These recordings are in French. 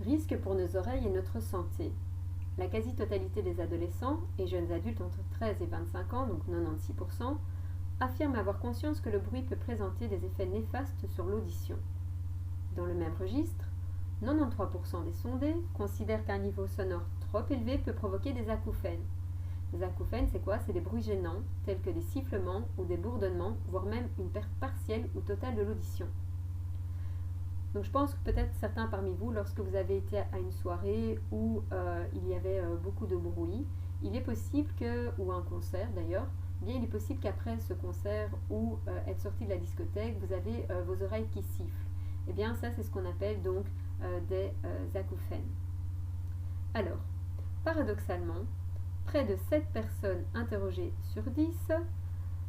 Risques pour nos oreilles et notre santé. La quasi-totalité des adolescents et jeunes adultes entre 13 et 25 ans, donc 96%, affirment avoir conscience que le bruit peut présenter des effets néfastes sur l'audition. Dans le même registre, 93% des sondés considèrent qu'un niveau sonore trop élevé peut provoquer des acouphènes. Les acouphènes, c'est quoi? C'est des bruits gênants, tels que des sifflements ou des bourdonnements, voire même une perte partielle ou totale de l'audition. Donc je pense que peut-être certains parmi vous, lorsque vous avez été à une soirée où il y avait beaucoup de bruit, il est possible que, ou un concert d'ailleurs, bien il est possible qu'après ce concert ou être sorti de la discothèque, vous avez vos oreilles qui sifflent. Et bien ça c'est ce qu'on appelle donc des acouphènes. Alors, paradoxalement, près de 7 personnes interrogées sur 10,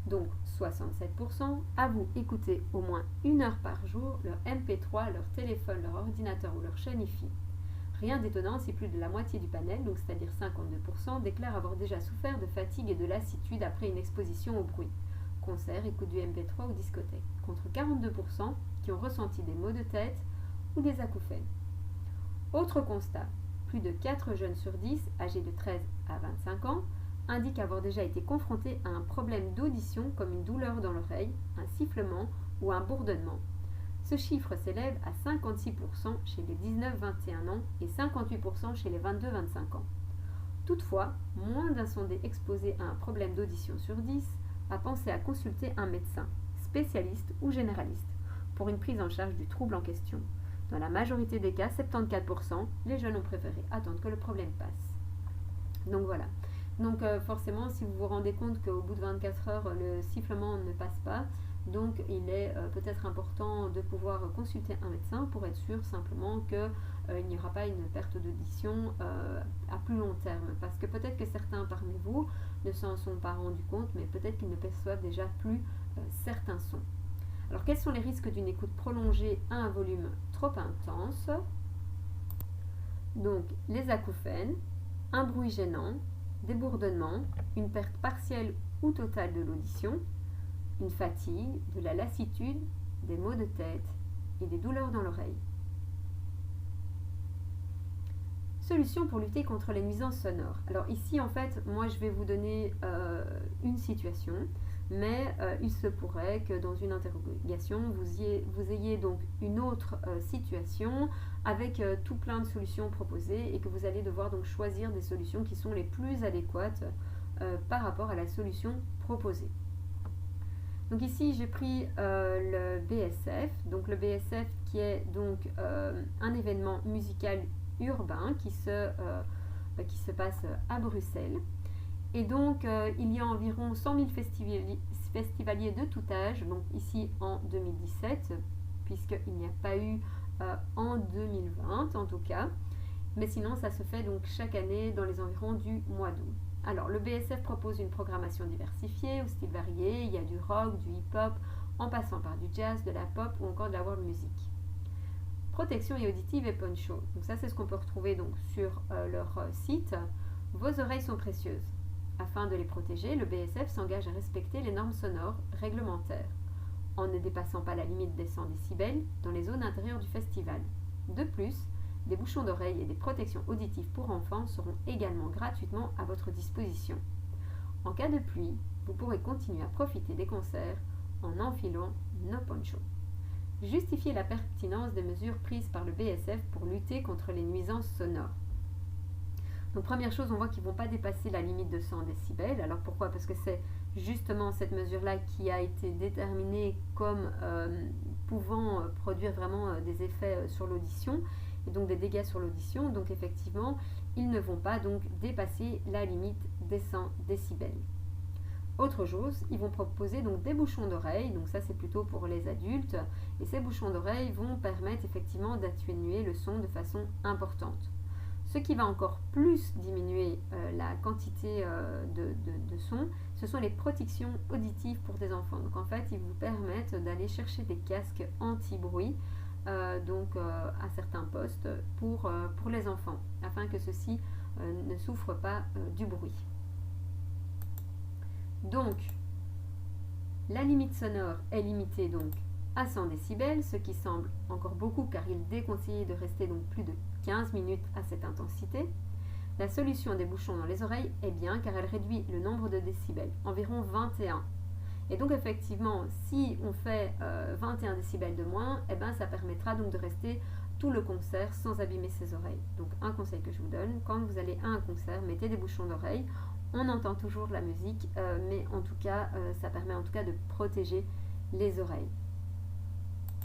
donc 67%, avouent écouter au moins 1 heure par jour leur MP3, leur téléphone, leur ordinateur ou leur chaîne hi-fi. Rien d'étonnant si plus de la moitié du panel, donc c'est-à-dire 52%, déclarent avoir déjà souffert de fatigue et de lassitude après une exposition au bruit, concert, écoute du MP3 ou discothèque, contre 42% qui ont ressenti des maux de tête ou des acouphènes. Autre constat, plus de 4 jeunes sur 10, âgés de 13 à 25 ans, indiquent avoir déjà été confrontés à un problème d'audition comme une douleur dans l'oreille, un sifflement ou un bourdonnement. Ce chiffre s'élève à 56% chez les 19-21 ans et 58% chez les 22-25 ans. Toutefois, moins d'un sondé exposé à un problème d'audition sur 10 a pensé à consulter un médecin, spécialiste ou généraliste, pour une prise en charge du trouble en question. Dans la majorité des cas, 74%, les jeunes ont préféré attendre que le problème passe. Donc voilà. Donc forcément, si vous vous rendez compte qu'au bout de 24 heures, le sifflement ne passe pas, donc il est peut-être important de pouvoir consulter un médecin pour être sûr simplement qu'il n'y aura pas une perte d'audition à plus long terme. Parce que peut-être que certains parmi vous ne s'en sont pas rendus compte, mais peut-être qu'ils ne perçoivent déjà plus certains sons. Alors quels sont les risques d'une écoute prolongée à un volume trop intense? Donc les acouphènes, un bruit gênant, des bourdonnements, une perte partielle ou totale de l'audition, une fatigue, de la lassitude, des maux de tête et des douleurs dans l'oreille. Solution pour lutter contre les nuisances sonores. Alors ici en fait, moi je vais vous donner une situation, mais il se pourrait que dans une interrogation, vous ayez donc une autre situation avec tout plein de solutions proposées et que vous allez devoir donc choisir des solutions qui sont les plus adéquates par rapport à la solution proposée. Donc ici j'ai pris le BSF, donc le BSF qui est donc un événement musical urbain qui se passe à Bruxelles. Et donc, il y a environ 100 000 festivaliers de tout âge, donc ici en 2017, puisqu'il n'y a pas eu en 2020 en tout cas. Mais sinon, ça se fait donc chaque année dans les environs du mois d'août. Alors, le BSF propose une programmation diversifiée, au style varié. Il y a du rock, du hip-hop, en passant par du jazz, de la pop ou encore de la world music. Protection et auditive et poncho. Donc ça, c'est ce qu'on peut retrouver donc sur leur site. Vos oreilles sont précieuses. Afin de les protéger, le BSF s'engage à respecter les normes sonores réglementaires, en ne dépassant pas la limite des 100 décibels dans les zones intérieures du festival. De plus, des bouchons d'oreilles et des protections auditives pour enfants seront également gratuitement à votre disposition. En cas de pluie, vous pourrez continuer à profiter des concerts en enfilant nos ponchos. Justifier la pertinence des mesures prises par le BSF pour lutter contre les nuisances sonores. Donc première chose, on voit qu'ils ne vont pas dépasser la limite de 100 décibels. Alors pourquoi? Parce que c'est justement cette mesure-là qui a été déterminée comme pouvant produire vraiment des effets sur l'audition et donc des dégâts sur l'audition. Donc effectivement, ils ne vont pas donc dépasser la limite des 100 décibels. Autre chose, ils vont proposer donc des bouchons d'oreille, donc ça c'est plutôt pour les adultes, et ces bouchons d'oreille vont permettre effectivement d'atténuer le son de façon importante. Ce qui va encore plus diminuer la quantité de son, ce sont les protections auditives pour des enfants. Donc en fait, ils vous permettent d'aller chercher des casques anti-bruit à certains postes pour les enfants, afin que ceux-ci ne souffrent pas du bruit. Donc, la limite sonore est limitée donc à 100 décibels, ce qui semble encore beaucoup car il est déconseillé de rester donc plus de 15 minutes à cette intensité. La solution des bouchons dans les oreilles est bien car elle réduit le nombre de décibels, environ 21. Et donc effectivement, si on fait 21 décibels de moins, eh ben, ça permettra donc de rester tout le concert sans abîmer ses oreilles. Donc un conseil que je vous donne, quand vous allez à un concert, mettez des bouchons d'oreilles. On entend toujours la musique, mais en tout cas, ça permet en tout cas de protéger les oreilles.